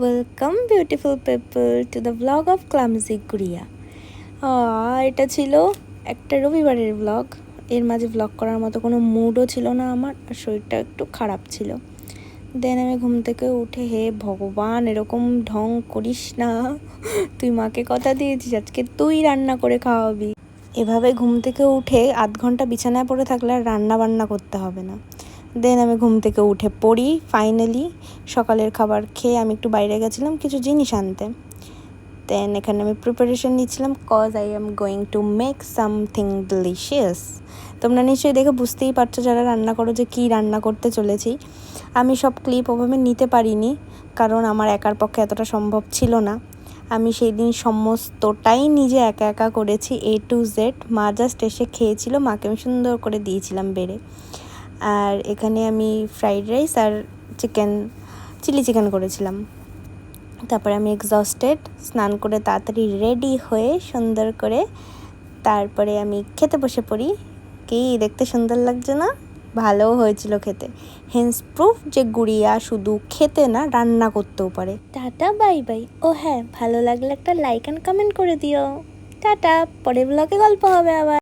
Welcome beautiful people to the blog of clumsy Gudiya. এটা ছিল একটা রবিবারের ব্লগ। এর মাঝে ব্লগ করার মতো কোনো মুডও ছিল না আমার, আর শরীরটা একটু খারাপ ছিল। দেন আমি ঘুম থেকে উঠে, হে ভগবান এরকম ঢং করিস না, তুই মাকে কথা দিয়েছিস আজকে তুই রান্না করে খাওয়াবি। এভাবে ঘুম থেকে উঠে আধ ঘন্টা বিছানায় পড়ে থাকলে আর রান্না বান্না করতে হবে না। দেন আমি ঘুম থেকে উঠে পড়ি। ফাইনালি সকালের খাবার খেয়ে আমি একটু বাইরে গেছিলাম কিছু জিনিস আনতে। দেন এখানে আমি প্রিপারেশন নিচ্ছিলাম cause I am going to make something delicious. তোমরা নিশ্চয়ই দেখে বুঝতেই পারছো যারা রান্না করো যে কী রান্না করতে চলেছি। আমি সব ক্লিপ ওভাবে নিতে পারিনি, কারণ আমার একার পক্ষে এতটা সম্ভব ছিল না। আমি সেই দিন সমস্তটাই নিজে একা একা করেছি, A to Z। মা জাস্ট এসে খেয়েছিল, মাকে আমি সুন্দর করে দিয়েছিলাম বেড়ে। আর এখানে আমি ফ্রাইড রাইস আর চিলি চিকেন করেছিলাম। তারপরে আমি এক্সস্টেড, স্নান করে তাড়াতাড়ি রেডি হয়ে সুন্দর করে তারপরে আমি খেতে বসে পড়ি। কি দেখতে সুন্দর লাগছে না? ভালোও হয়েছিল খেতে। হেন্স প্রুফ যে গুড়িয়া শুধু খেতে না, রান্না করতেও পারে। Tata, bye bye. ও হ্যাঁ, ভালো লাগলে একটা লাইক অ্যান্ড কমেন্ট করে দিও। টাটা, পরের ব্লগে গল্প হবে আবার।